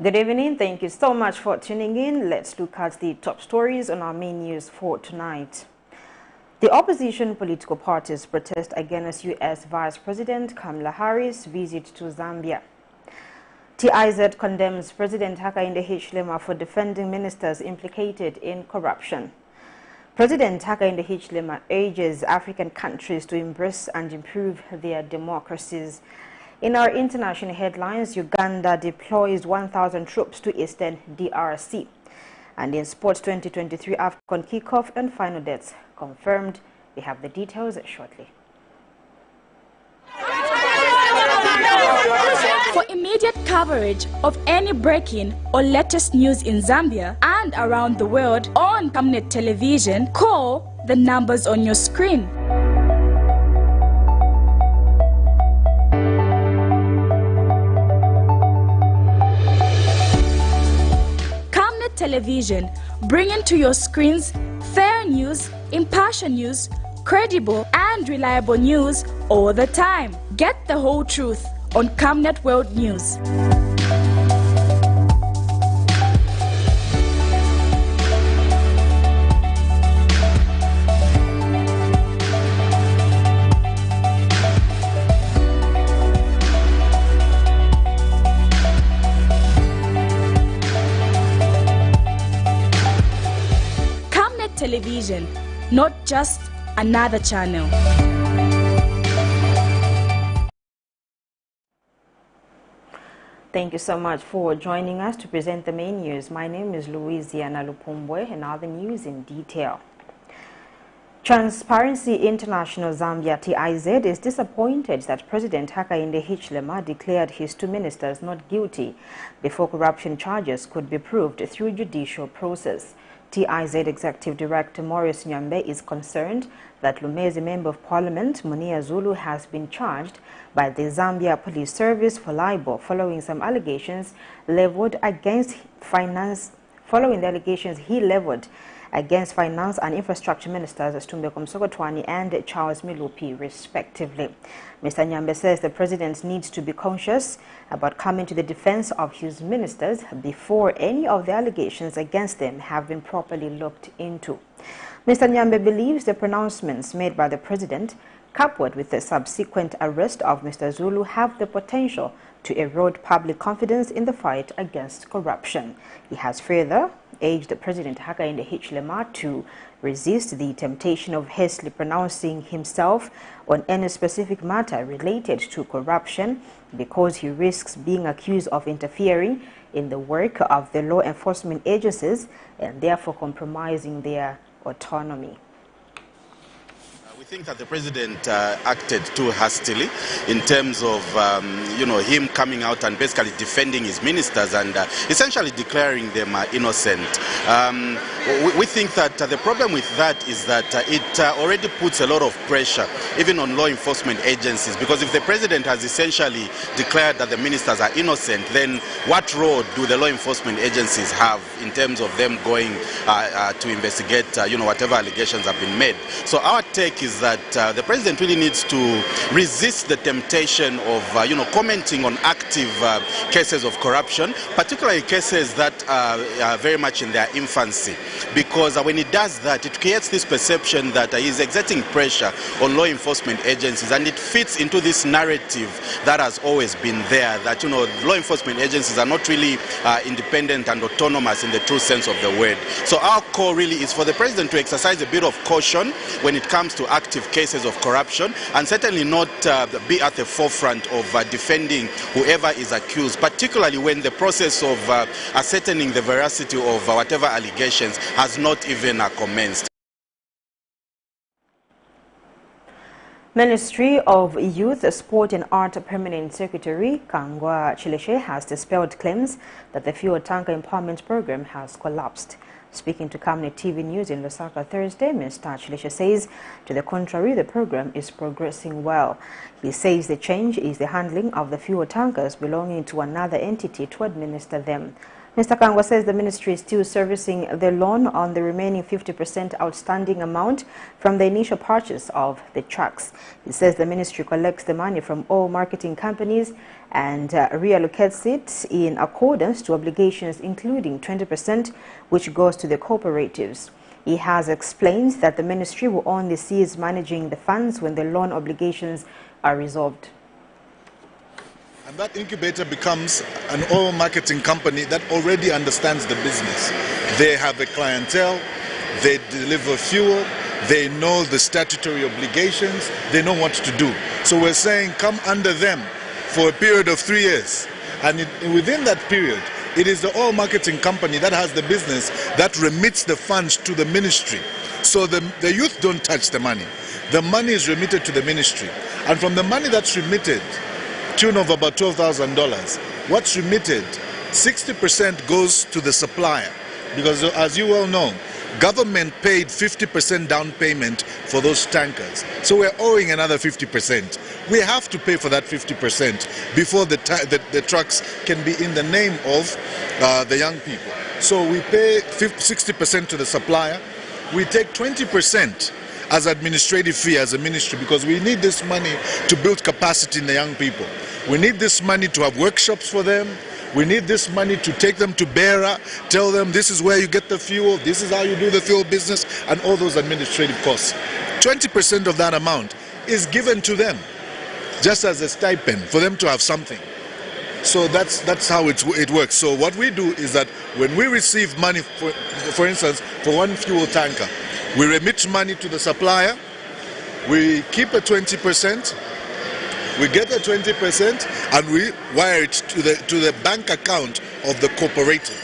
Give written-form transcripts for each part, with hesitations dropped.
Good evening. Thank you so much for tuning in. Let's look at the top stories on our main news for tonight. The opposition political parties protest against U.S. Vice President Kamala Harris' visit to Zambia. TIZ condemns President Hakainde Hichilema for defending ministers implicated in corruption. President Hakainde Hichilema urges African countries to embrace and improve their democracies. In our international headlines, Uganda deploys 1,000 troops to Eastern DRC. And in sports, 2023 AFCON kickoff and final dates confirmed. We have the details shortly. For immediate coverage of any breaking or latest news in Zambia and around the world on Camnet television, call the numbers on your screen. Camnet television, bringing to your screens fair news, impartial news, credible and reliable news all the time. Get the whole truth on Camnet World News. Camnet Television, not just another channel. Thank you so much for joining us to present the main news. My name is Louisiana Lupumbwe, and now the news in detail. Transparency International Zambia TIZ is disappointed that President Hakainde Hichilema declared his two ministers not guilty before corruption charges could be proved through judicial process. TIZ Executive Director Maurice Nyambe is concerned that Lumezi Member of Parliament Munia Zulu has been charged by the Zambia Police Service for libel following some allegations leveled against finance. Following the allegations he leveled against Finance and Infrastructure Ministers Tumbeko Msokotwani and Charles Milupi, respectively. Mr. Nyambe says the president needs to be conscious about coming to the defense of his ministers before any of the allegations against them have been properly looked into. Mr. Nyambe believes the pronouncements made by the president, coupled with the subsequent arrest of Mr. Zulu, have the potential to erode public confidence in the fight against corruption. He has further urged President Hakainde Hichilema to resist the temptation of hastily pronouncing himself on any specific matter related to corruption because he risks being accused of interfering in the work of the law enforcement agencies and therefore compromising their autonomy. We think that the president acted too hastily in terms of, him coming out and basically defending his ministers and essentially declaring them innocent. We think that the problem with that is that it already puts a lot of pressure even on law enforcement agencies, because if the president has essentially declared that the ministers are innocent, then what role do the law enforcement agencies have in terms of them going to investigate whatever allegations have been made? So our take is that the president really needs to resist the temptation of commenting on active cases of corruption, particularly cases that are very much in their infancy, because when he does that, it creates this perception that he is exerting pressure on law enforcement agencies, and it fits into this narrative that has always been there, that law enforcement agencies are not really independent and autonomous in the true sense of the word. So our call really is for the president to exercise a bit of caution when it comes to active cases of corruption, and certainly not be at the forefront of defending whoever is accused, particularly when the process of ascertaining the veracity of whatever allegations has not even commenced. Ministry of Youth, Sport and Art Permanent Secretary Kangwa Chileshe has dispelled claims that the fuel tanker empowerment program has collapsed. Speaking to Camnet TV News in Lusaka Thursday, Mr. Chileshe says, to the contrary, the program is progressing well. He says the change is the handling of the fuel tankers belonging to another entity to administer them. Mr. Kangwa says the ministry is still servicing the loan on the remaining 50% outstanding amount from the initial purchase of the trucks. He says the ministry collects the money from all marketing companies and reallocates it in accordance to obligations, including 20% which goes to the cooperatives. He has explained that the ministry will only cease managing the funds when the loan obligations are resolved. And that incubator becomes an oil marketing company that already understands the business. They have a clientele, they deliver fuel, they know the statutory obligations, they know what to do. So we're saying come under them for a period of 3 years. And within that period, it is the oil marketing company that has the business that remits the funds to the ministry. So the youth don't touch the money. The money is remitted to the ministry. And from the money that's remitted, tune of about $12,000. What's remitted, 60% goes to the supplier, because as you well know, government paid 50% down payment for those tankers. So we're owing another 50%. We have to pay for that 50% before the trucks can be in the name of the young people. So we pay 60% to the supplier. We take 20% as administrative fee as a ministry, because we need this money to build capacity in the young people. We need this money to have workshops for them. We need this money to take them to Beira, tell them this is where you get the fuel, this is how you do the fuel business, and all those administrative costs. 20% of that amount is given to them, just as a stipend for them to have something. So that's how it works. So what we do is that when we receive money, for instance, for one fuel tanker, we remit money to the supplier, we keep a 20%, we get a 20%, and we wire it to the bank account of the cooperative.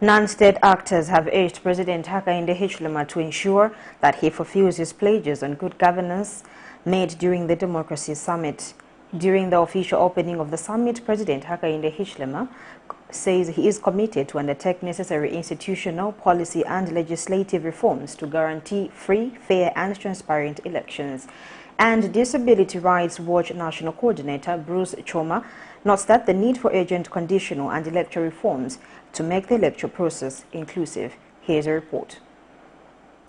Non-state actors have urged President Hakainde Hichilema to ensure that he fulfills his pledges on good governance made during the Democracies Summit. During the official opening of the summit, President Hakainde Hichilema says he is committed to undertake necessary institutional, policy and legislative reforms to guarantee free, fair and transparent elections. And Disability Rights Watch National Coordinator Bruce Choma notes that the need for urgent conditional and electoral reforms to make the electoral process inclusive. Here's a report.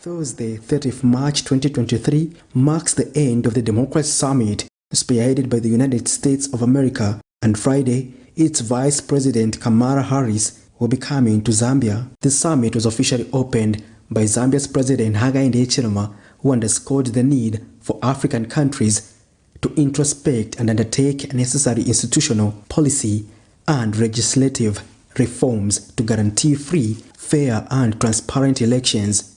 Thursday, 30th March 2023 marks the end of the Democracies Summit, spearheaded by the United States of America, and Friday, its Vice President Kamala Harris will be coming to Zambia. The summit was officially opened by Zambia's President Hakainde Hichilema, who underscored the need for African countries to introspect and undertake necessary institutional, policy and legislative reforms to guarantee free, fair and transparent elections.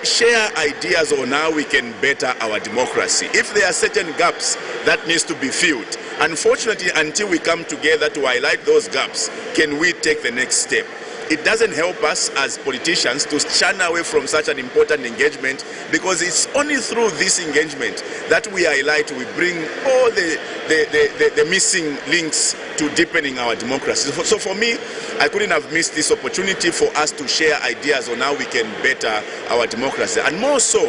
Share ideas on how we can better our democracy. If there are certain gaps that needs to be filled, unfortunately, until we come together to highlight those gaps, can we take the next step? It doesn't help us as politicians to shun away from such an important engagement, because it's only through this engagement that we highlight, we bring all the missing links to deepening our democracy. So for me, I couldn't have missed this opportunity for us to share ideas on how we can better our democracy, and more so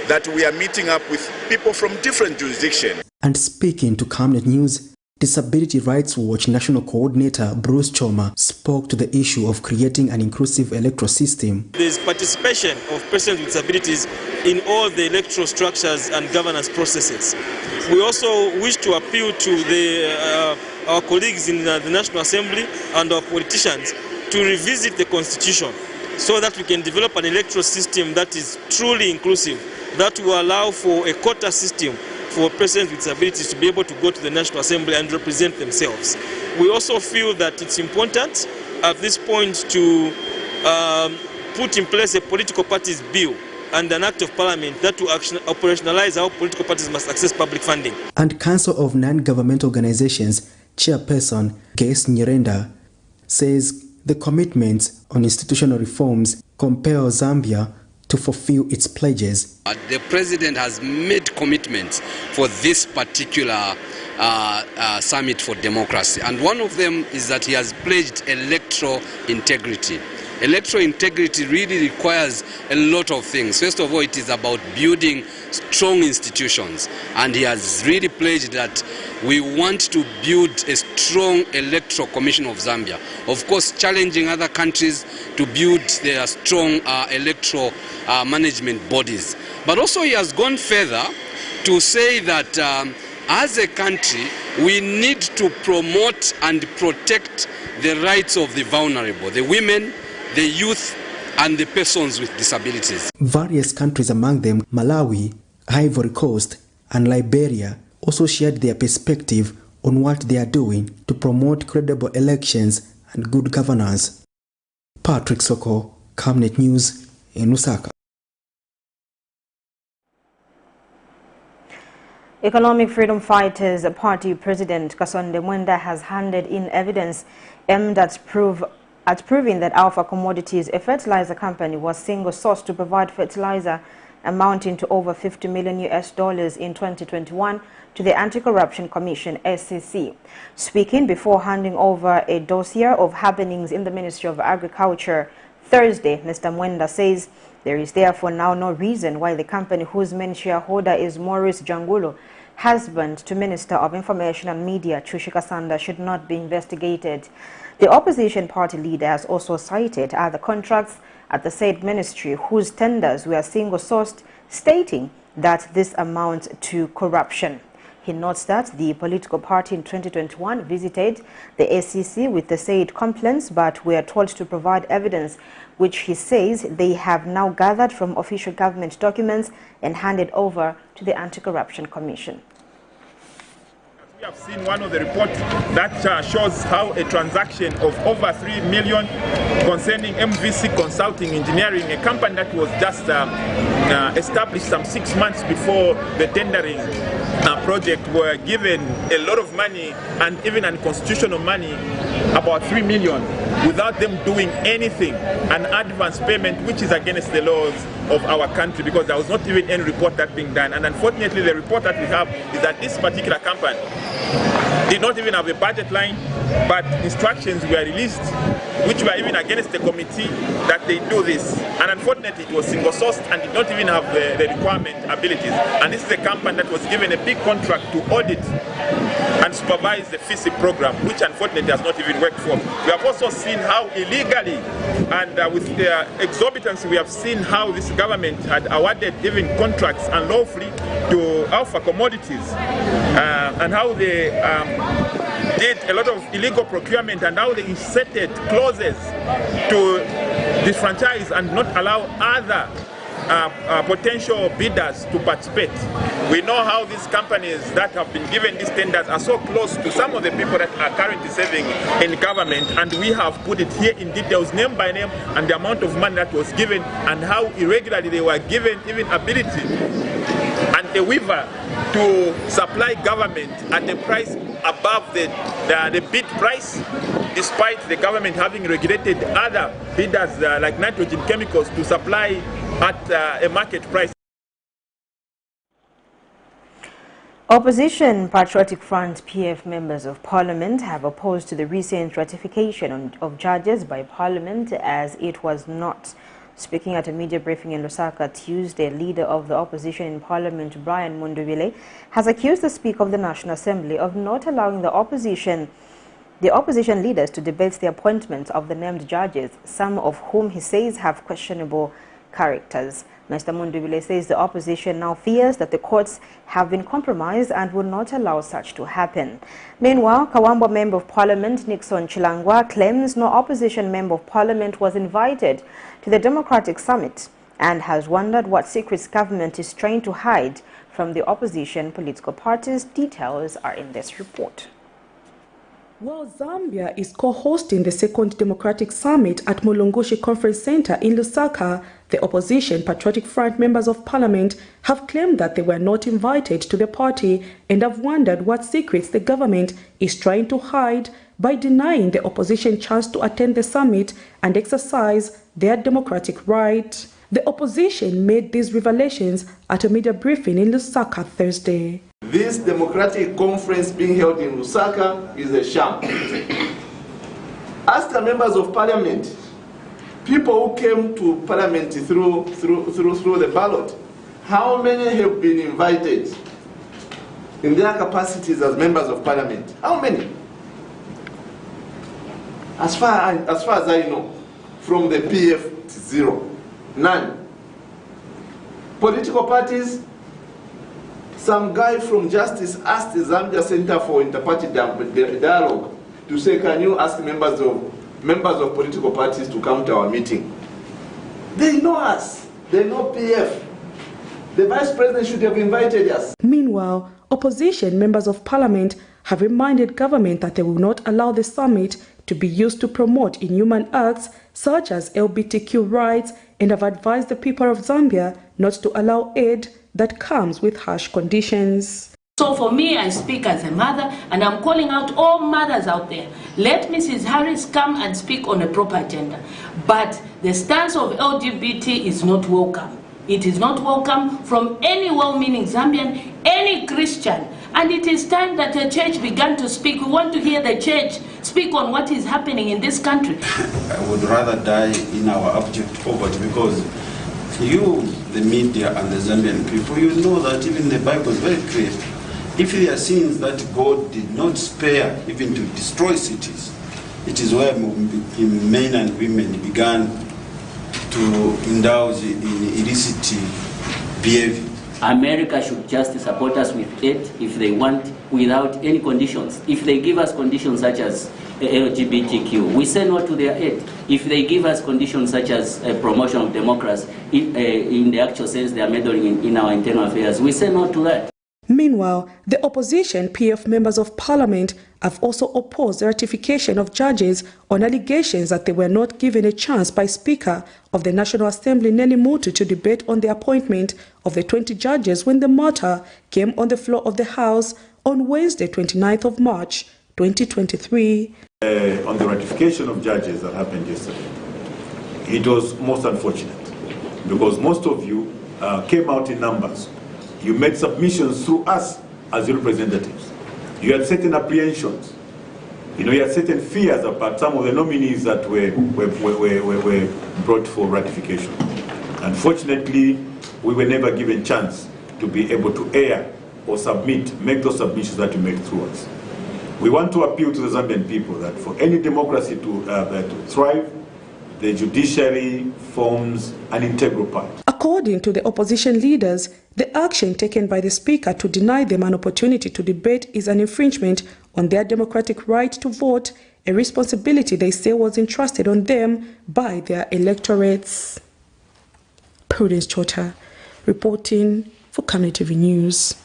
that we are meeting up with people from different jurisdictions. And speaking to Camnet News, Disability Rights Watch National Coordinator Bruce Choma spoke to the issue of creating an inclusive electoral system. There is participation of persons with disabilities in all the electoral structures and governance processes. We also wish to appeal to our colleagues in the National Assembly and our politicians to revisit the Constitution so that we can develop an electoral system that is truly inclusive, that will allow for a quota system for persons with disabilities to be able to go to the National Assembly and represent themselves. We also feel that it's important at this point to put in place a political parties bill and an act of parliament that will operationalize how political parties must access public funding. And Council of Non-Governmental Organizations Chairperson Grace Nyirenda says the commitments on institutional reforms compel Zambia to fulfill its pledges. The President has made commitments for this particular Summit for Democracy, and one of them is that he has pledged electoral integrity. Electoral integrity really requires a lot of things. First of all, it is about building strong institutions, and he has really pledged that we want to build a strong electoral commission of Zambia, of course challenging other countries to build their strong electoral management bodies. But also he has gone further to say that as a country we need to promote and protect the rights of the vulnerable, the women, the youth, and the persons with disabilities. Various countries, among them Malawi, Ivory Coast, and Liberia, also shared their perspective on what they are doing to promote credible elections and good governance. Patrick Soko, Camnet News in Lusaka. Economic Freedom Fighters Party President CONDEMNS has handed in evidence aimed at proving that Alpha Commodities, a fertilizer company, was single-sourced to provide fertilizer amounting to over $50 million in 2021 to the Anti-Corruption Commission, SCC. Speaking before handing over a dossier of happenings in the Ministry of Agriculture Thursday, Mr. Mwenda says there is therefore now no reason why the company, whose main shareholder is Maurice Jangulo, husband to Minister of Information and Media Chushika Sanda, should not be investigated. The opposition party leader has also cited other contracts at the said ministry whose tenders were single-sourced, stating that this amounts to corruption. He notes that the political party in 2021 visited the SCC with the said complaints, but were told to provide evidence, which he says they have now gathered from official government documents and handed over to the Anti-Corruption Commission. We have seen one of the reports that shows how a transaction of over 3 million concerning MVC Consulting Engineering, a company that was just established some 6 months before the tendering project, were given a lot of money and even unconstitutional money, about 3 million, without them doing anything, an advance payment which is against the laws of our country, because there was not even any report that being done. And unfortunately the report that we have is that this particular company did not even have a budget line, but instructions were released which were even against the committee that they do this. And unfortunately it was single-sourced and did not even have the requirement abilities. And this is a company that was given a big contract to audit and supervise the FISI program, which unfortunately has not even worked for. We have also seen how illegally and with the exorbitance, we have seen how this government had awarded even contracts unlawfully to Alpha Commodities, and how they did a lot of illegal procurement, and how they inserted clauses to disfranchise and not allow other potential bidders to participate. We know how these companies that have been given these tenders are so close to some of the people that are currently serving in government, and we have put it here in details, name by name, and the amount of money that was given, and how irregularly they were given even ability and a waiver to supply government at a price above the bid price, despite the government having regulated other bidders like nitrogen chemicals to supply at a market price. Opposition Patriotic Front PF members of Parliament have opposed to the recent ratification of judges by Parliament, as it was not. Speaking at a media briefing in Lusaka Tuesday, leader of the opposition in Parliament, Brian Mundubile, has accused the Speaker of the National Assembly of not allowing the opposition leaders to debate the appointment of the named judges, some of whom he says have questionable characters. Mr. Mundubile says the opposition now fears that the courts have been compromised and will not allow such to happen. Meanwhile, Kawambwa Member of Parliament Nixon Chilangwa claims no opposition Member of Parliament was invited to the Democratic Summit and has wondered what secrets government is trying to hide from the opposition political parties. Details are in this report. While Zambia is co-hosting the second Democratic Summit at Mulungushi Conference Center in Lusaka, the opposition Patriotic Front members of Parliament have claimed that they were not invited to the party and have wondered what secrets the government is trying to hide by denying the opposition chance to attend the summit and exercise their democratic right. The opposition made these revelations at a media briefing in Lusaka Thursday. This democratic conference being held in Lusaka is a sham. Ask the members of parliament, people who came to parliament through the ballot, how many have been invited in their capacities as members of parliament? How many? As far as I know, from the PF, zero. None. Political parties, some guy from Justice asked the Zambia Center for Interparty Dialogue to say, can you ask members of political parties to come to our meeting? They know us. They know PF. The Vice President should have invited us. Meanwhile, opposition members of parliament have reminded government that they will not allow the summit to be used to promote inhuman acts such as LGBTQ rights, and have advised the people of Zambia not to allow aid that comes with harsh conditions. So for me, I speak as a mother, and I'm calling out all mothers out there. Let Mrs. Harris come and speak on a proper agenda. But the stance of LGBT is not welcome. It is not welcome from any well-meaning Zambian, any Christian. And it is time that the church began to speak. We want to hear the church speak on what is happening in this country. I would rather die in our abject poverty, because you, the media and the Zambian people, you know that even the Bible is very clear. If there are sins that God did not spare even to destroy cities, it is where men and women began to indulge in illicit behavior. America should just support us with aid if they want, without any conditions. If they give us conditions such as LGBTQ, we say no to their aid. If they give us conditions such as promotion of democracy, in the actual sense they are meddling in our internal affairs, we say no to that. Meanwhile, the opposition PF members of parliament have also opposed the ratification of judges on allegations that they were not given a chance by Speaker of the National Assembly Nelly Mutu to debate on the appointment of the 20 judges when the matter came on the floor of the House on Wednesday, 29th of March, 2023. On the ratification of judges that happened yesterday, it was most unfortunate because most of you came out in numbers. You made submissions through us as representatives. You had certain apprehensions. You had certain fears about some of the nominees that were brought for ratification. Unfortunately, we were never given a chance to be able to air or make those submissions that you make through us. We want to appeal to the Zambian people that for any democracy to thrive, the judiciary forms an integral part. According to the opposition leaders, the action taken by the Speaker to deny them an opportunity to debate is an infringement on their democratic right to vote, a responsibility they say was entrusted on them by their electorates. Prudence Chota, reporting for Camnet TV News.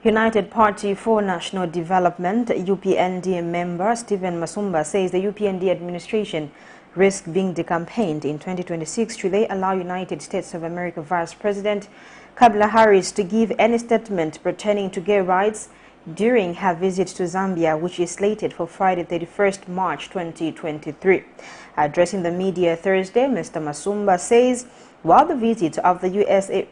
United Party for National Development, UPND member Stephen Masumba says the UPND administration risks being decampaigned in 2026 should they allow United States of America Vice President Kamala Harris to give any statement pertaining to gay rights during her visit to Zambia, which is slated for Friday, 31st March 2023. Addressing the media Thursday, Mr. Masumba says while the visit of the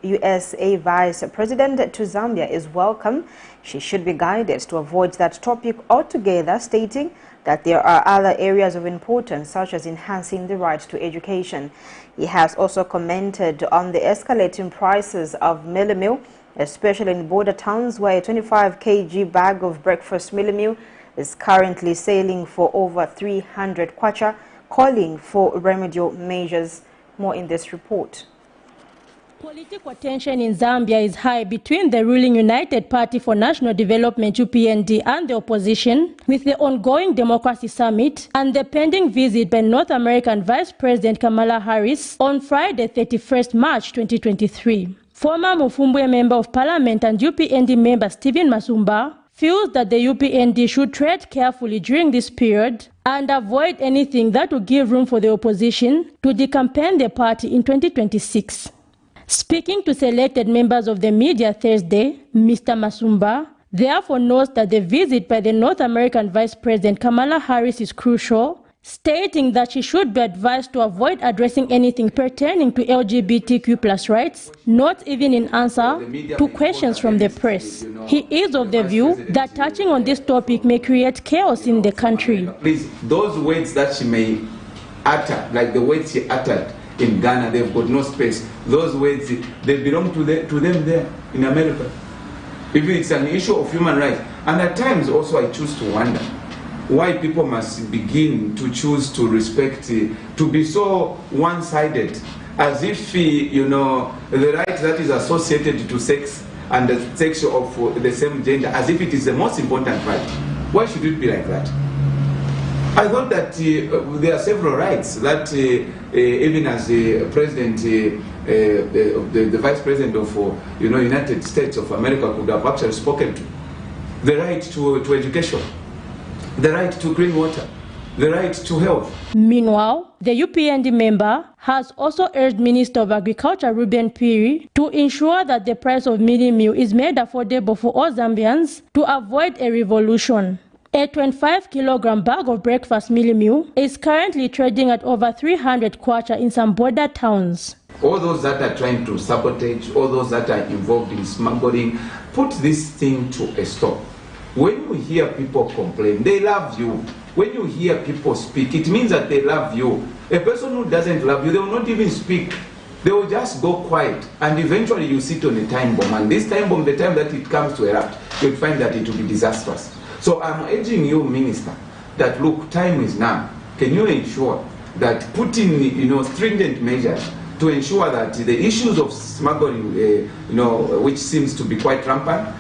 USA Vice President to Zambia is welcome, she should be guided to avoid that topic altogether, stating that there are other areas of importance, such as enhancing the right to education. He has also commented on the escalating prices of mealie meal, especially in border towns where a 25 kg bag of breakfast mealie meal is currently selling for over 300 kwacha, calling for remedial measures. More in this report. Political tension in Zambia is high between the ruling United Party for National Development UPND and the opposition, with the ongoing Democracy Summit and the pending visit by North American Vice President Kamala Harris on Friday, 31st March 2023. Former Mufumbwe Member of Parliament and UPND member Stephen Masumba feels that the UPND should tread carefully during this period and avoid anything that would give room for the opposition to decampaign the party in 2026. Speaking to selected members of the media Thursday, Mr. Masumba therefore notes that the visit by the North American Vice President Kamala Harris is crucial, stating that she should be advised to avoid addressing anything pertaining to LGBTQ+ rights, not even in answer to questions from the press. He is of the view that touching on this topic may create chaos in the country. Please, those words that she may utter, like the words she uttered in Ghana, they've got no space. Those words, they belong to them there in America. If it's an issue of human rights, and at times also I choose to wonder why people must begin to choose to respect, to be so one-sided, as if, you know, the right that is associated to sex and the sex of the same gender, as if it is the most important right. Why should it be like that? I thought that there are several rights that even as the president, the vice president of United States of America could have actually spoken to. The right to education, the right to clean water, the right to health. Meanwhile, the UPND member has also urged Minister of Agriculture Ruben Piri to ensure that the price of mini meal is made affordable for all Zambians to avoid a revolution. A 25-kilogram bag of breakfast mini meal is currently trading at over 300 kwacha in some border towns. All those that are trying to sabotage, all those that are involved in smuggling, put this thing to a stop. When you hear people complain, they love you. When you hear people speak, it means that they love you. A person who doesn't love you, they will not even speak. They will just go quiet, and eventually you sit on a time bomb. And this time bomb, the time that it comes to erupt, you'll find that it will be disastrous. So I'm urging you, Minister, that look, time is now. Can you ensure that putting, stringent measures to ensure that the issues of smuggling, which seems to be quite rampant,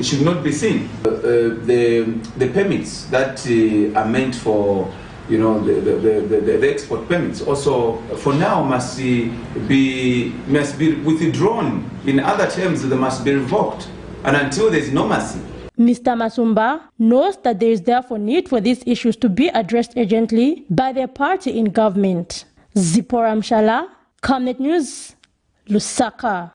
should not be seen. The permits that are meant for, the export permits also for now must be withdrawn. In other terms, they must be revoked, and until there is no mercy. Mr. Masumba knows that there is therefore need for these issues to be addressed urgently by the party in government. Zipporah Mshala, Camnet News, Lusaka.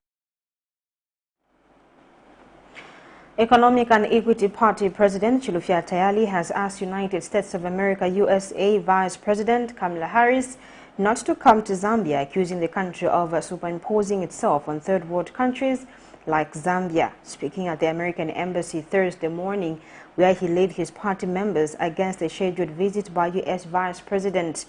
Economic and Equity Party President Chilufya Tayali has asked United States of America USA Vice President Kamala Harris not to come to Zambia, accusing the country of superimposing itself on third world countries like Zambia. Speaking at the American Embassy Thursday morning, where he led his party members against a scheduled visit by U.S. Vice President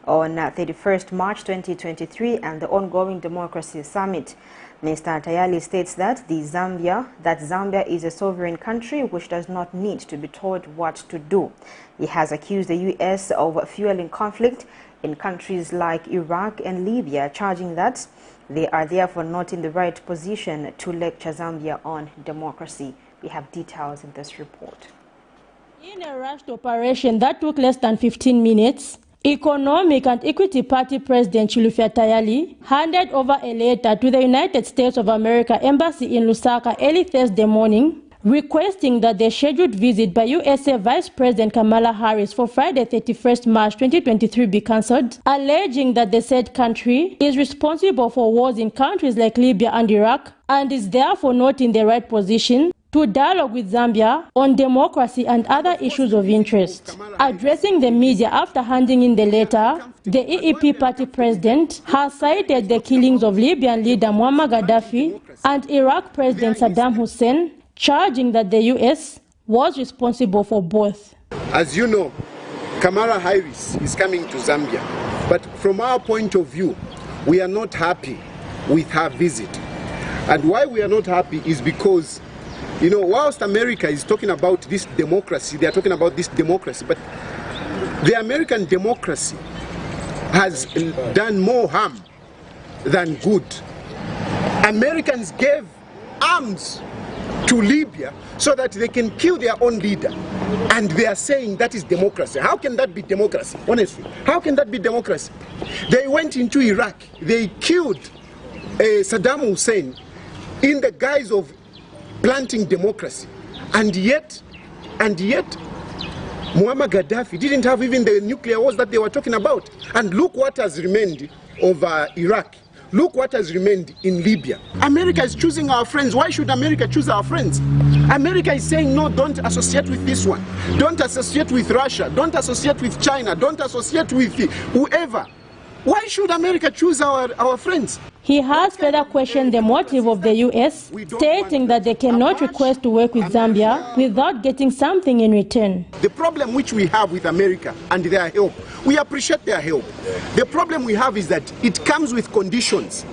on 31st March 2023 and the ongoing Democracy Summit. Mr. Tayali states that Zambia is a sovereign country which does not need to be told what to do. He has accused the U.S. of fueling conflict in countries like Iraq and Libya, charging that they are therefore not in the right position to lecture Zambia on democracy. We have details in this report. In a rushed operation that took less than 15 minutes, Economic and Equity Party President Chilufya Tayali handed over a letter to the United States of America Embassy in Lusaka early Thursday morning, requesting that the scheduled visit by USA Vice President Kamala Harris for Friday 31st March 2023 be cancelled, alleging that the said country is responsible for wars in countries like Libya and Iraq and is therefore not in the right position to dialogue with Zambia on democracy and other issues of interest. Addressing the media after handing in the letter, the EEP party president has cited the killings of Libyan leader Muammar Gaddafi and Iraq President Saddam Hussein, charging that the U.S. was responsible for both. As you know, Kamala Harris is coming to Zambia, but from our point of view, we are not happy with her visit. And why we are not happy is because, whilst America is talking about this democracy, they are talking about this democracy, but the American democracy has done more harm than good. Americans gave arms to Libya so that they can kill their own leader, and they are saying that is democracy. How can that be democracy? Honestly, how can that be democracy? They went into Iraq, they killed Saddam Hussein in the guise of planting democracy, and yet Muammar Gaddafi didn't have even the nuclear wars that they were talking about. And look what has remained of Iraq. Look what has remained in Libya. America is choosing our friends. Why should America choose our friends? America is saying, no, don't associate with this one. Don't associate with Russia. Don't associate with China. Don't associate with whoever. Why should America choose our friends? He has further questioned the motive of the U.S., stating that they cannot request to work with Zambia without getting something in return. The problem which we have with America and their help, we appreciate their help. The problem we have is that it comes with conditions.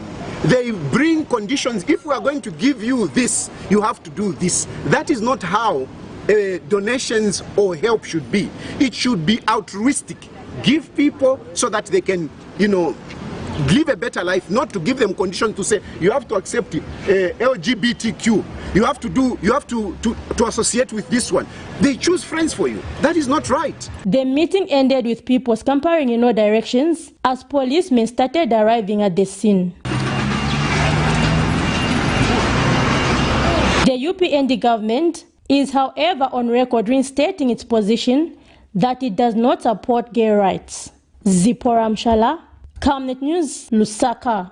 They bring conditions. If we are going to give you this, you have to do this. That is not how donations or help should be. It should be altruistic. Give people so that they can, live a better life, not to give them conditions to say you have to accept LGBTQ. You have to associate with this one. They choose friends for you. That is not right. The meeting ended with people scampering in all directions as policemen started arriving at the scene. The UPND government is, however, on record reinstating its position that it does not support gay rights. Zipporah Mshala, Camnet News, Lusaka.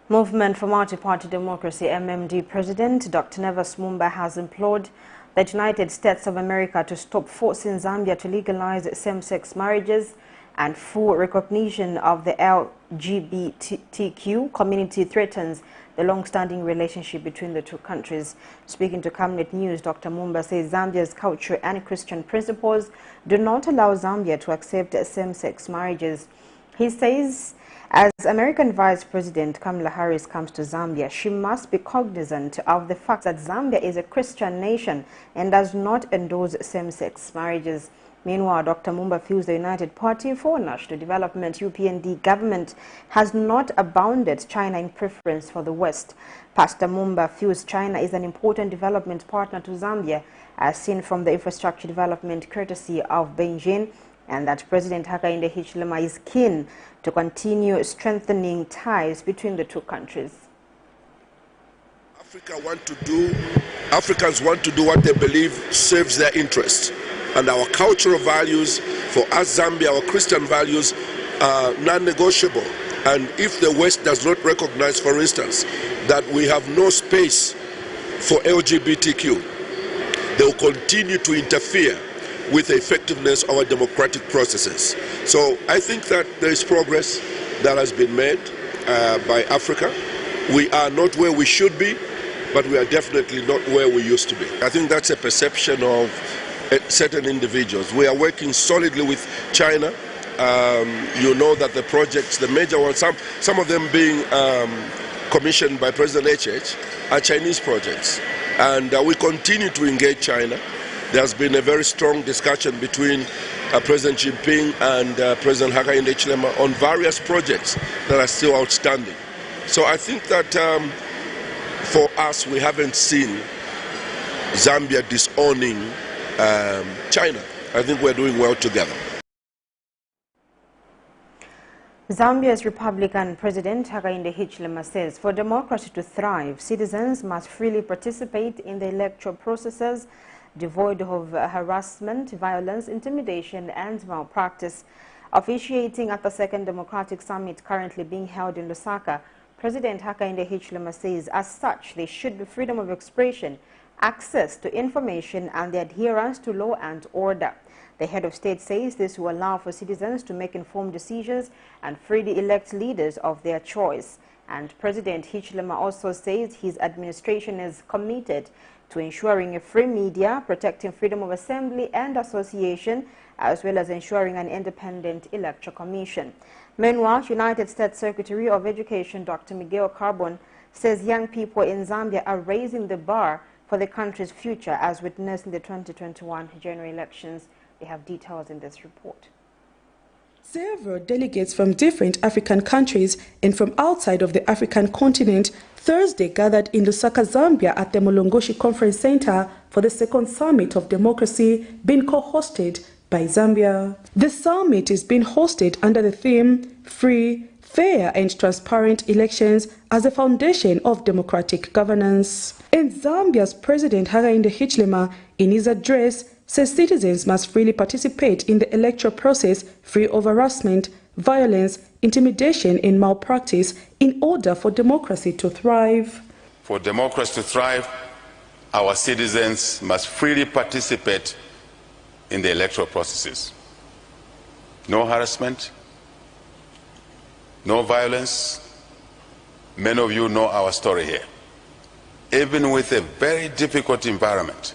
Movement for Multi-Party Democracy MMD President Dr. Nevas Mumba has implored the United States of America to stop forcing Zambia to legalize same-sex marriages and full recognition of the LGBTQ community threatens the long-standing relationship between the two countries. Speaking to Camnet News, Dr. Mumba says Zambia's culture and Christian principles do not allow Zambia to accept same-sex marriages. He says, as American Vice President Kamala Harris comes to Zambia, she must be cognizant of the fact that Zambia is a Christian nation and does not endorse same-sex marriages. Meanwhile, Dr. Mumba feels the United Party for National Development UPND government has not abounded China in preference for the West. Pastor Mumba feels China is an important development partner to Zambia, as seen from the infrastructure development courtesy of Beijing, and that President Hakainde Hichilema is keen to continue strengthening ties between the two countries. Africans want to do what they believe serves their interests. And our cultural values, for us Zambia, our Christian values are non-negotiable. And if the West does not recognize, for instance, that we have no space for LGBTQ, they will continue to interfere with the effectiveness of our democratic processes. So I think that there is progress that has been made by Africa. We are not where we should be, but we are definitely not where we used to be. I think that's a perception of certain individuals. We are working solidly with China. You know that the projects, the major ones, some of them being commissioned by President HH, are Chinese projects. And we continue to engage China. There has been a very strong discussion between President Jinping and President Hakainde Hichilema on various projects that are still outstanding. So I think that for us, we haven't seen Zambia disowning China. I think we're doing well together. Zambia's Republican President Hakainde Hichilema says for democracy to thrive, citizens must freely participate in the electoral processes devoid of harassment, violence, intimidation, and malpractice. Officiating at the second Democratic Summit currently being held in Lusaka, President Hakainde Hichilema says as such there should be freedom of expression, access to information, and the adherence to law and order. The head of state says this will allow for citizens to make informed decisions and freely elect leaders of their choice. And President Hichilema also says his administration is committed to ensuring a free media, protecting freedom of assembly and association, as well as ensuring an independent electoral commission. Meanwhile, United States Secretary of Education Dr. Miguel Carbon says young people in Zambia are raising the bar for the country's future, as witnessed in the 2021 general elections. We have details in this report. Several delegates from different African countries and from outside of the African continent Thursday gathered in Lusaka, Zambia at the Mulongoshi Conference Center for the second Summit of Democracy being co-hosted by Zambia. The summit is being hosted under the theme Free, Fair and Transparent Elections as a Foundation of Democratic Governance. And Zambia's President Hakainde Hichilema, in his address, says citizens must freely participate in the electoral process free of harassment, violence, intimidation and malpractice in order for democracy to thrive. For democracy to thrive, our citizens must freely participate in the electoral processes. no harassment, no violence. Many of you know our story here. Even with a very difficult environment,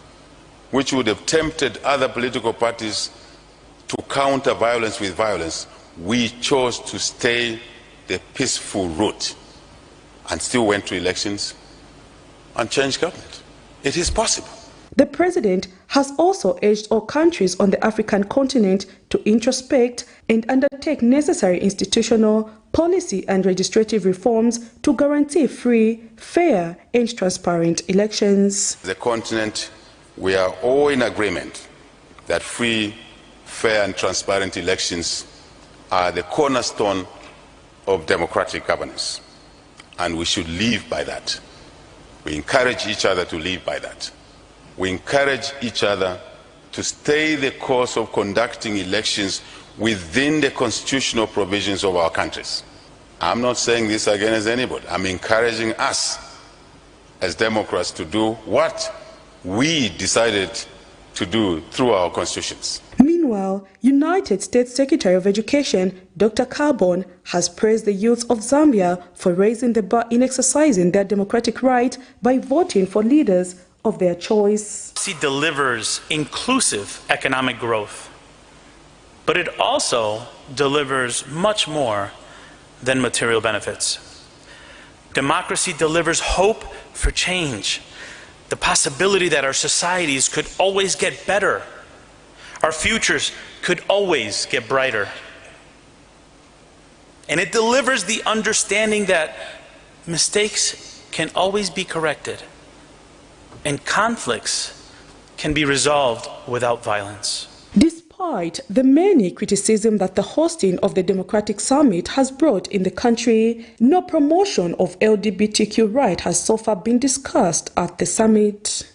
which would have tempted other political parties to counter violence with violence, we chose to stay the peaceful route and still went to elections and changed government. It is possible. The president has also urged all countries on the African continent to introspect and undertake necessary institutional, policy and legislative reforms to guarantee free, fair and transparent elections. The continent, we are all in agreement that free, fair and transparent elections are the cornerstone of democratic governance, and we should live by that. We encourage each other to live by that. We encourage each other to stay the course of conducting elections within the constitutional provisions of our countries. I'm not saying this against anybody. I'm encouraging us as Democrats to do what we decided to do through our constitutions. Meanwhile, United States Secretary of Education Dr. Carbon has praised the youth of Zambia for raising the bar in exercising their democratic right by voting for leaders of their choice. It delivers inclusive economic growth, but it also delivers much more than material benefits. Democracy delivers hope for change, the possibility that our societies could always get better, our futures could always get brighter. And it delivers the understanding that mistakes can always be corrected and conflicts can be resolved without violence. Despite the many criticisms that the hosting of the Democratic Summit has brought in the country, no promotion of LGBTQ rights has so far been discussed at the summit.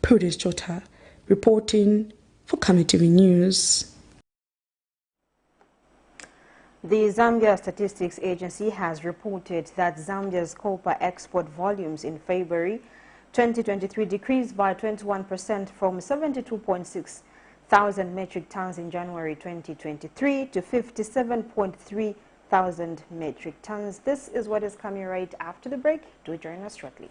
Prudence Chota, reporting for Camnet TV News. The Zambia Statistics Agency has reported that Zambia's copper export volumes in February 2023 decreased by 21% from 72.6 thousand metric tons in January 2023 to 57.3 thousand metric tons. This is what is coming right after the break. Do join us shortly.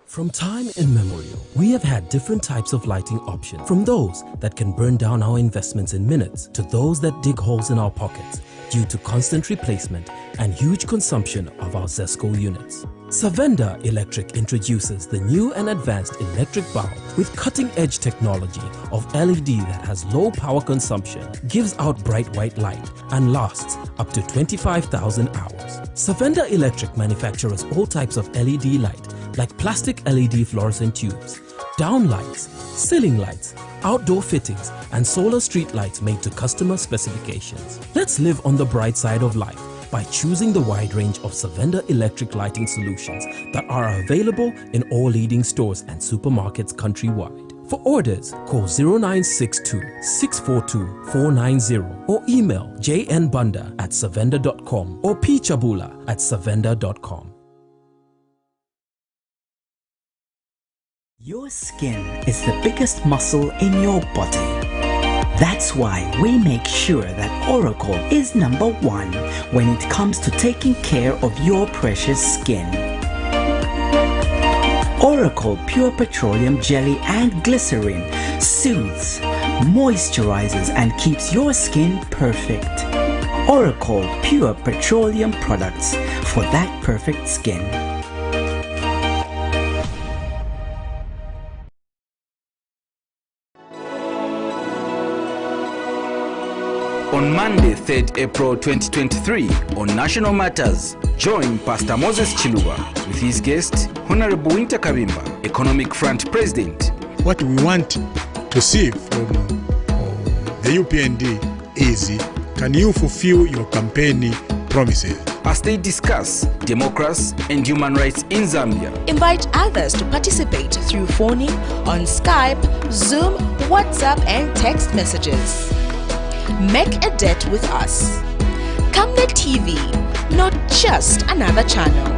From time immemorial, we have had different types of lighting options, from those that can burn down our investments in minutes to those that dig holes in our pockets due to constant replacement and huge consumption of our ZESCO units. Savenda Electric introduces the new and advanced electric bulb with cutting-edge technology of LED that has low power consumption, gives out bright white light, and lasts up to 25,000 hours. Savenda Electric manufactures all types of LED light like plastic LED fluorescent tubes, down lights, ceiling lights, outdoor fittings, and solar street lights made to customer specifications. Let's live on the bright side of life by choosing the wide range of Savenda electric lighting solutions that are available in all leading stores and supermarkets countrywide. For orders, call 0962-642-490 or email jnbunda@savenda.com or pchabula@savenda.com. Your skin is the biggest muscle in your body. That's why we make sure that Oracle is #1 when it comes to taking care of your precious skin. Oracle Pure Petroleum Jelly and Glycerin soothes, moisturizes and keeps your skin perfect. Oracle Pure Petroleum products for that perfect skin. On Monday, 3rd April 2023, on National Matters, join Pastor Moses Chiluba with his guest, Honorable Winter Kabimba, Economic Front President. What we want to see from the UPND is, can you fulfill your campaign promises? As they discuss democracy and human rights in Zambia. Invite others to participate through phoning, on Skype, Zoom, WhatsApp and text messages. Make a date with us. Camnet TV, not just another channel.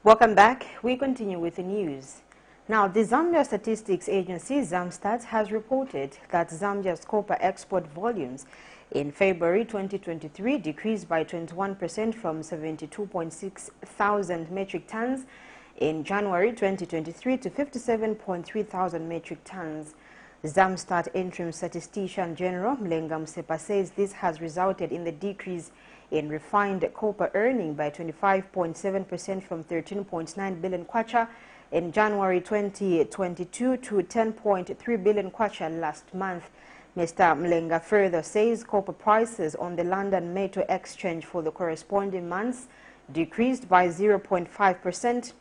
Welcome back. We continue with the news. Now, the Zambia Statistics Agency, ZAMSTAT, has reported that Zambia's copper export volumes in February 2023 decreased by 21% from 72.6 thousand metric tons in January 2023 to 57.3 thousand metric tons. ZAMSTAT interim statistician general Mlenga Msepa says this has resulted in the decrease in refined copper earning by 25.7% from 13.9 billion kwacha in January 2022 to 10.3 billion kwacha last month. Mr. Mlenga further says copper prices on the London Metal Exchange for the corresponding months decreased by 0.5%.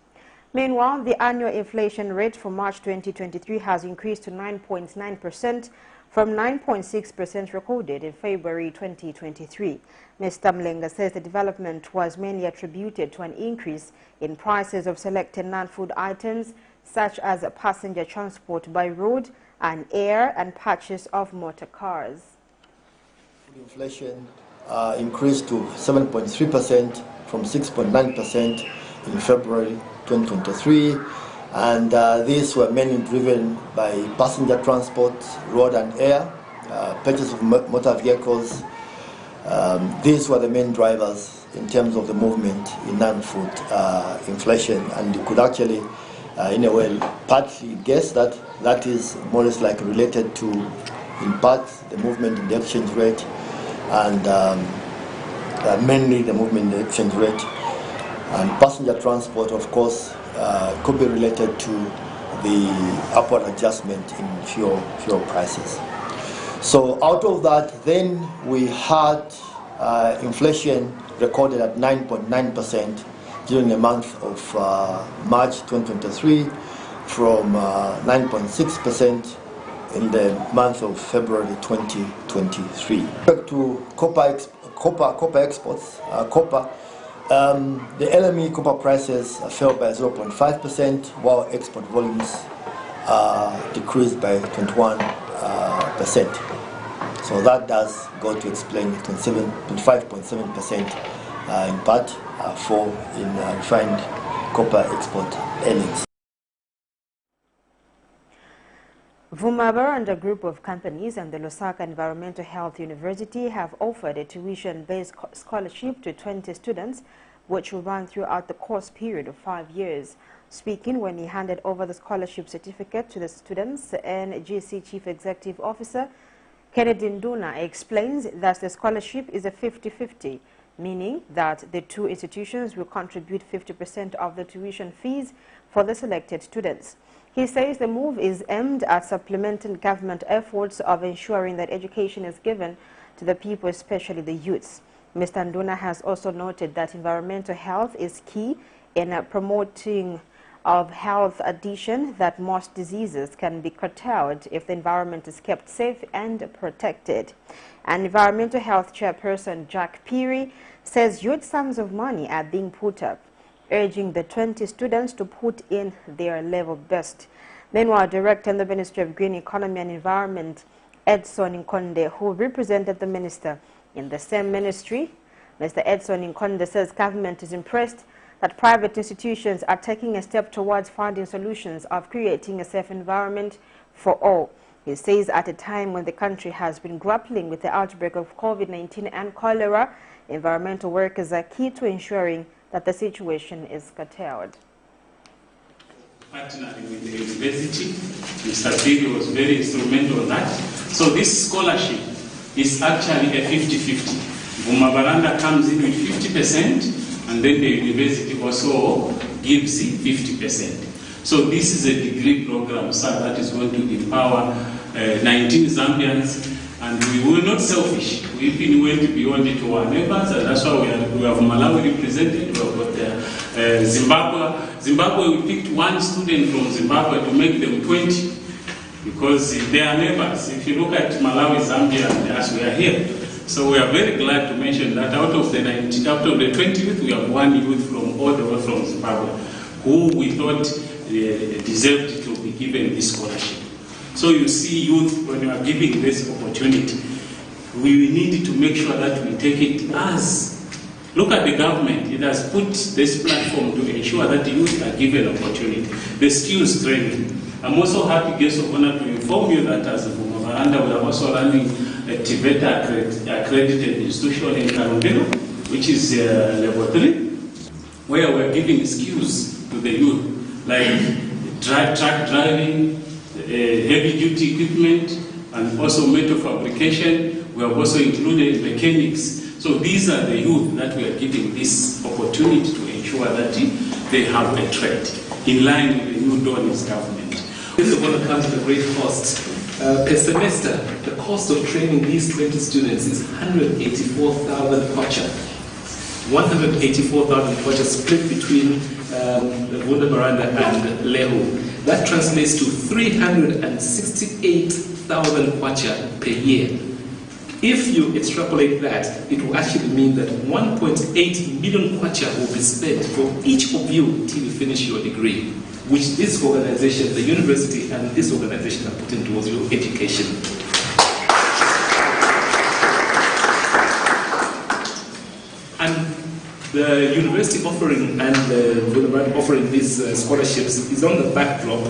Meanwhile, the annual inflation rate for March 2023 has increased to 9.9% from 9.6% recorded in February 2023. Mr. Mlenga says the development was mainly attributed to an increase in prices of selected non-food items such as passenger transport by road and air and purchase of motor cars. Inflation increased to 7.3% from 6.9% in February 2023, and these were mainly driven by passenger transport, road and air, purchase of motor vehicles. These were the main drivers in terms of the movement in non-food inflation, and you could actually, in a way, partly guess that that is more or less like related to, in part, the movement in the exchange rate, and mainly the movement in the exchange rate. And passenger transport, of course, could be related to the upward adjustment in fuel prices. So out of that, then we had inflation recorded at 9.9% during the month of March 2023, from 9.6% in the month of February 2023. Back to copper exports, the LME copper prices fell by 0.5%, while export volumes decreased by 21%. So that does go to explain 25.7% in part fall in refined copper export earnings. Vumaba and a group of companies and the Lusaka Environmental Health University have offered a tuition-based scholarship to 20 students, which will run throughout the course period of 5 years. Speaking when he handed over the scholarship certificate to the students, the NGC Chief Executive Officer Kennedy Nduna explains that the scholarship is a 50-50, meaning that the two institutions will contribute 50% of the tuition fees for the selected students. He says the move is aimed at supplementing government efforts of ensuring that education is given to the people, especially the youths. Mr. Nduna has also noted that environmental health is key in promoting of health addition, that most diseases can be curtailed if the environment is kept safe and protected. And Environmental Health Chairperson Jack Peary says huge sums of money are being put up, urging the 20 students to put in their level best. Meanwhile, Director in the Ministry of Green Economy and Environment, Edson Nkonde, who represented the minister in the same ministry, Mr. Edson Nkonde says government is impressed that private institutions are taking a step towards finding solutions of creating a safe environment for all. He says at a time when the country has been grappling with the outbreak of COVID-19 and cholera, environmental workers are key to ensuring that the situation is curtailed. Partnering with the university, Mr. Piri was very instrumental on that. So this scholarship is actually a 50-50. Vumabaranda comes in with 50%, and then the university also gives 50%. So this is a degree program, sir, that is going to empower 19 Zambians, and we were not selfish. We've been went beyond it to our neighbors, and that's why we have Malawi represented. We have got Zimbabwe. Zimbabwe, we picked one student from Zimbabwe to make them 20, because they are neighbors. If you look at Malawi, Zambia, and us, we are here. So we are very glad to mention that out of the 20 youth, we have one youth from all the way from Zimbabwe, who we thought deserved to be given this scholarship. So you see, youth, when you are giving this opportunity, we need to make sure that we take it as Look at the government. It has put this platform to ensure that the youth are given opportunity. The skills training. I'm also happy, guest of honor, to inform you that as a Bumavaranda, we are also running a TVETA accredited institution in Karundelo, which is level 3, where we're giving skills to the youth, like truck driving, heavy-duty equipment, and also metal fabrication. We have also included mechanics. So these are the youth that we are giving this opportunity to ensure that they have a trade in line with the new Don's government. This is going to come to a great cost. Per semester, the cost of training these 20 students is 184,000 kwacha. 184,000 kwacha split between Bumavaranda and Lehu. That translates to 368,000 kwacha per year. If you extrapolate that, it will actually mean that 1.8 million kwacha will be spent for each of you until you finish your degree, which this organization, the university and this organization are putting towards your education. And the university offering and the offering these scholarships is on the backdrop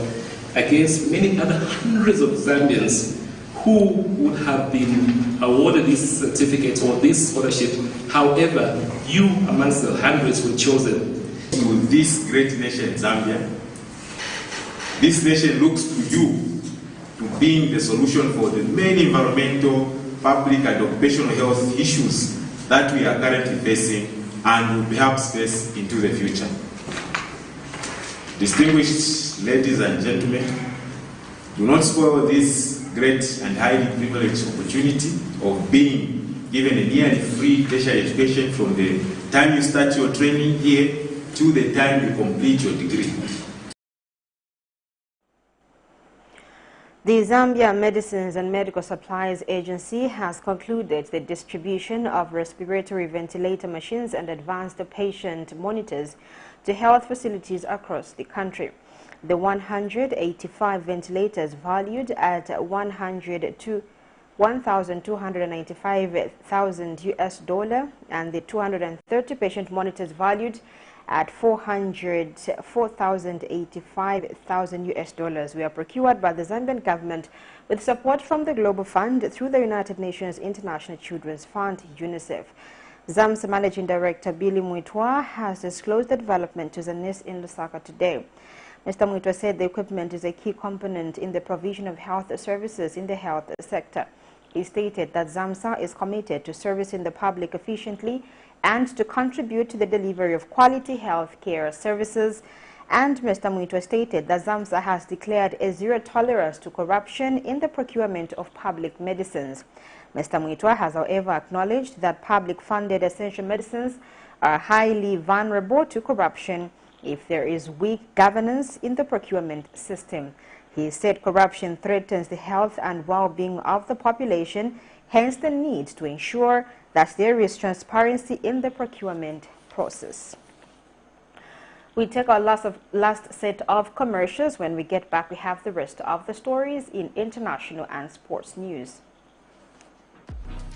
against many other hundreds of Zambians who would have been awarded these certificates or this scholarship. However, you amongst the hundreds were chosen. With this great nation, Zambia, this nation looks to you to being the solution for the many environmental, public and occupational health issues that we are currently facing and will perhaps face into the future. Distinguished ladies and gentlemen, do not spoil this great and highly privileged opportunity of being given a nearly free tertiary education from the time you start your training here to the time you complete your degree. The Zambia Medicines and Medical Supplies Agency has concluded the distribution of respiratory ventilator machines and advanced patient monitors to health facilities across the country. The 185 ventilators valued at $1,295,000 US and the 230 patient monitors valued at $485,000 US were procured by the Zambian government with support from the Global Fund through the United Nations International Children's Fund, UNICEF. ZAM's Managing Director Billy Muitwa has disclosed the development to the NIS in Lusaka today. Mr. Muitwa said the equipment is a key component in the provision of health services in the health sector. He stated that ZAMSA is committed to servicing the public efficiently and to contribute to the delivery of quality health care services. And Mr. Muitwa stated that ZAMSA has declared a zero tolerance to corruption in the procurement of public medicines. Mr. Muitwa has, however, acknowledged that public-funded essential medicines are highly vulnerable to corruption if there is weak governance in the procurement system. He said corruption threatens the health and well-being of the population, hence the need to ensure that there is transparency in the procurement process. We take our last set of commercials. When we get back, we have the rest of the stories in international and sports news.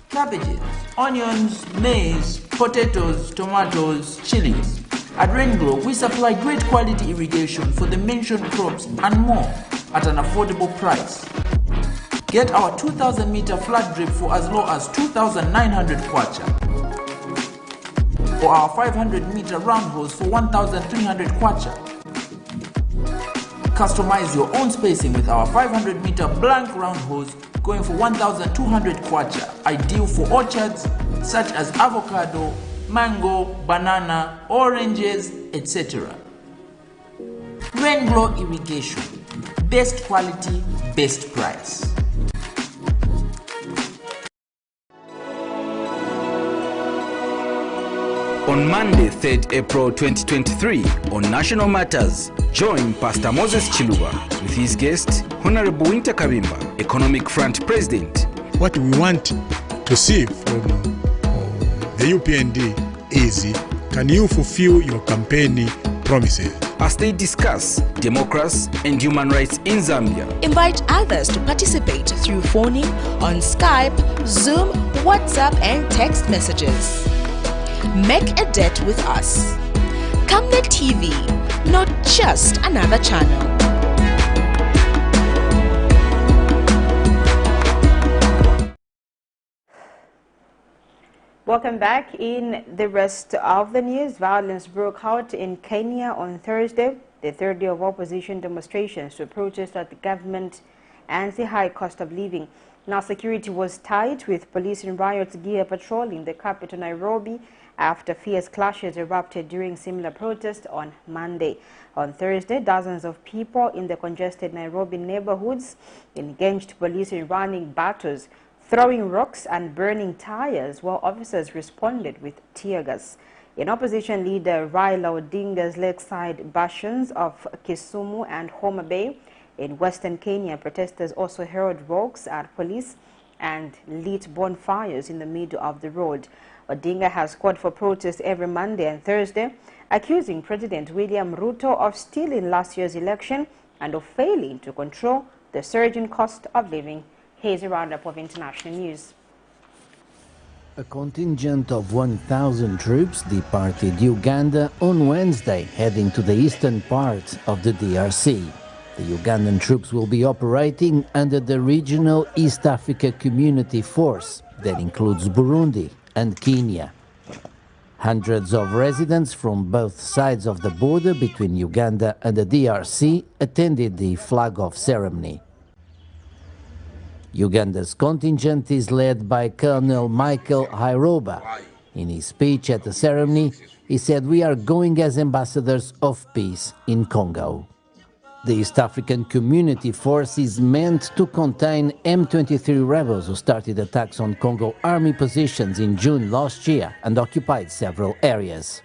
Cabbages, onions, maize, potatoes, tomatoes, chilies. At Rainglow, we supply great quality irrigation for the mentioned crops and more at an affordable price. Get our 2,000 meter flat drip for as low as 2,900 kwacha, or our 500 meter round hose for 1,300 kwacha. Customize your own spacing with our 500 meter blank round hose going for 1,200 kwacha, ideal for orchards such as avocado, mango, banana, oranges, etc. Rainglow Irrigation, best quality, best price. On Monday, 3rd April 2023, on National Matters, join Pastor Moses Chiluba with his guest, Honorable Winter Kabimba, Economic Front President. What we want to see from the UPND is, can you fulfill your campaign promises? As they discuss democracy and human rights in Zambia. Invite others to participate through phoning on Skype, Zoom, WhatsApp and text messages. Make a date with us. Camnet TV, not just another channel. Welcome back. In the rest of the news, violence broke out in Kenya on Thursday, the third day of opposition demonstrations to protest at the government and the high cost of living. Now, security was tight, with police in riot gear patrolling the capital Nairobi after fierce clashes erupted during similar protests on Monday. On Thursday, dozens of people in the congested Nairobi neighborhoods engaged police in running battles, throwing rocks and burning tires, while officers responded with tear gas. In opposition leader Raila Odinga's lakeside bastions of Kisumu and Homa Bay in western Kenya, protesters also hurled rocks at police and lit bonfires in the middle of the road. Odinga has called for protests every Monday and Thursday, accusing President William Ruto of stealing last year's election and of failing to control the surging cost of living. Here's a roundup of international news. A contingent of 1,000 troops departed Uganda on Wednesday, heading to the eastern part of the DRC. The Ugandan troops will be operating under the Regional East Africa Community Force that includes Burundi and Kenya. Hundreds of residents from both sides of the border between Uganda and the DRC attended the flag-off ceremony. Uganda's contingent is led by Colonel Michael Hairoba. In his speech at the ceremony, he said, "We are going as ambassadors of peace in Congo." The East African Community Force is meant to contain M23 rebels who started attacks on Congo army positions in June last year and occupied several areas.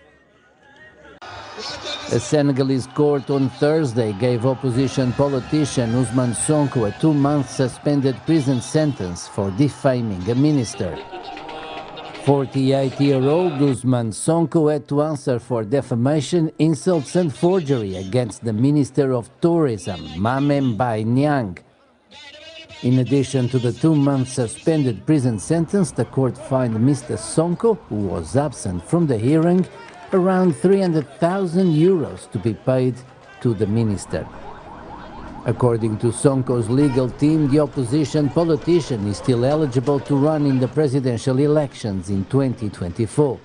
A Senegalese court on Thursday gave opposition politician Ousmane Sonko a 2-month suspended prison sentence for defaming a minister. 48-year-old Ousmane Sonko had to answer for defamation, insults and forgery against the Minister of Tourism, Mame Mbaye Niang. In addition to the 2-month suspended prison sentence, the court fined Mr. Sonko, who was absent from the hearing, around 300,000 euros to be paid to the minister. According to Sonko's legal team, the opposition politician is still eligible to run in the presidential elections in 2024.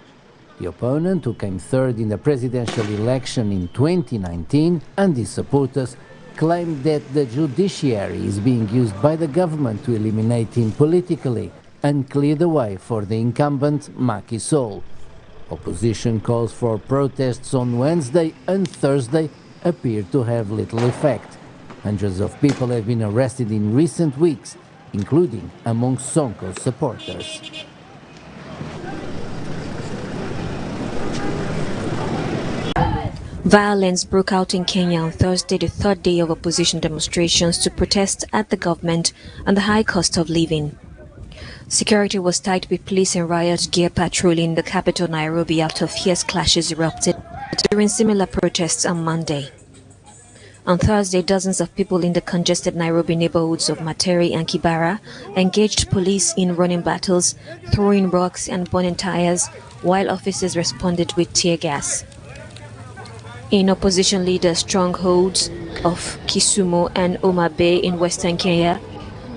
The opponent, who came third in the presidential election in 2019, and his supporters claimed that the judiciary is being used by the government to eliminate him politically and clear the way for the incumbent Macky Sall. Opposition calls for protests on Wednesday and Thursday appear to have little effect. Hundreds of people have been arrested in recent weeks, including among Sonko's supporters. Violence broke out in Kenya on Thursday, the third day of opposition demonstrations to protest at the government and the high cost of living. Security was tight, with police in riot gear patrolling the capital Nairobi after fierce clashes erupted during similar protests on Monday. On Thursday, dozens of people in the congested Nairobi neighborhoods of Materi and Kibera engaged police in running battles, throwing rocks and burning tires, while officers responded with tear gas. In opposition leader strongholds of Kisumu and Homa Bay in western Kenya,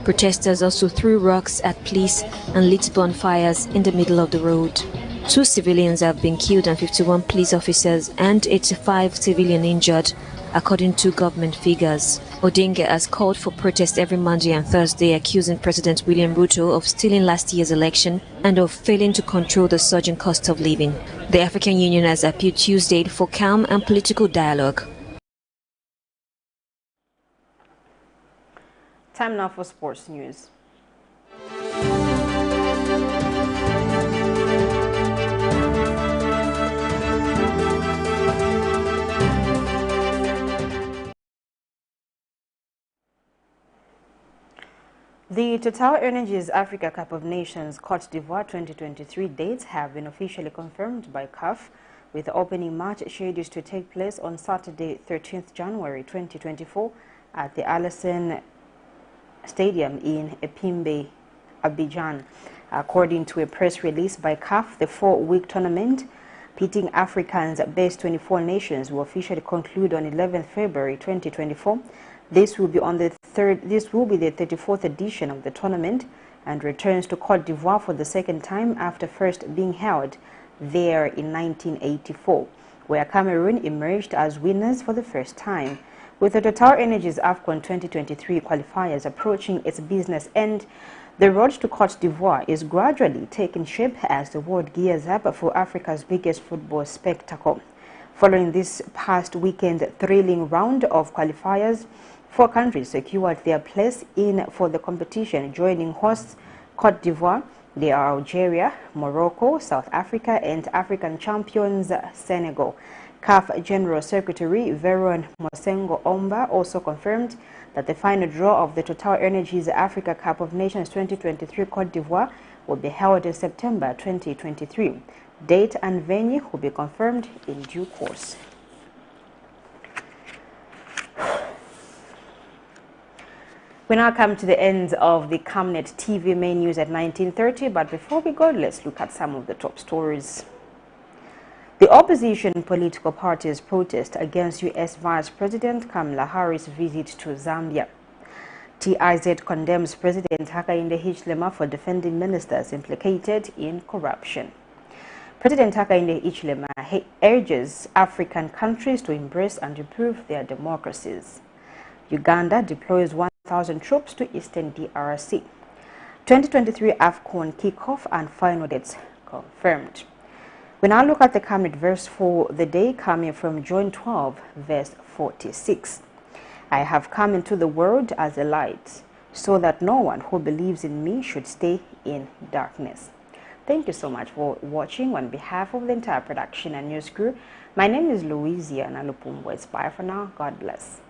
protesters also threw rocks at police and lit bonfires in the middle of the road. 2 civilians have been killed and 51 police officers and 85 civilians injured, according to government figures. Odinga has called for protests every Monday and Thursday, accusing President William Ruto of stealing last year's election and of failing to control the surging cost of living. The African Union has appealed Tuesday for calm and political dialogue. Time now for sports news. The Total Energies Africa Cup of Nations Côte d'Ivoire 2023 dates have been officially confirmed by CAF, with the opening match scheduled to take place on Saturday, 13th January 2024 at the Alassane Stadium in Epimbe, Abidjan. According to a press release by CAF, the 4-week tournament pitting Africa's best 24 nations will officially conclude on 11th February 2024. This will be the 34th edition of the tournament and returns to Cote d'Ivoire for the second time after first being held there in 1984, where Cameroon emerged as winners for the first time. With the TotalEnergies AFCON 2023 qualifiers approaching its business end, the road to Cote d'Ivoire is gradually taking shape as the world gears up for Africa's biggest football spectacle. Following this past weekend thrilling round of qualifiers, 4 countries secured their place in for the competition, joining hosts Cote d'Ivoire. They are Algeria, Morocco, South Africa, and African champions Senegal. CAF General Secretary Veron Mosengo Omba also confirmed that the final draw of the TotalEnergies Africa Cup of Nations 2023 Cote d'Ivoire will be held in September 2023. Date and venue will be confirmed in due course. We now come to the end of the Camnet TV main news at 19:30, but before we go, let's look at some of the top stories. The opposition political parties protest against U.S. Vice President Kamala Harris' visit to Zambia. TIZ condemns President Hakainde Hichilema for defending ministers implicated in corruption. President Hakainde Hichilema urges African countries to embrace and improve their democracies. Uganda deploys 1,000 troops to Eastern DRC. 2023 AFCON kickoff and final dates confirmed. We now look at the Camnet verse for the day, coming from John 12, verse 46. I have come into the world as a light, so that no one who believes in me should stay in darkness. Thank you so much for watching. On behalf of the entire production and news crew, my name is Louisia Nalupumbo. It's bye for now. God bless.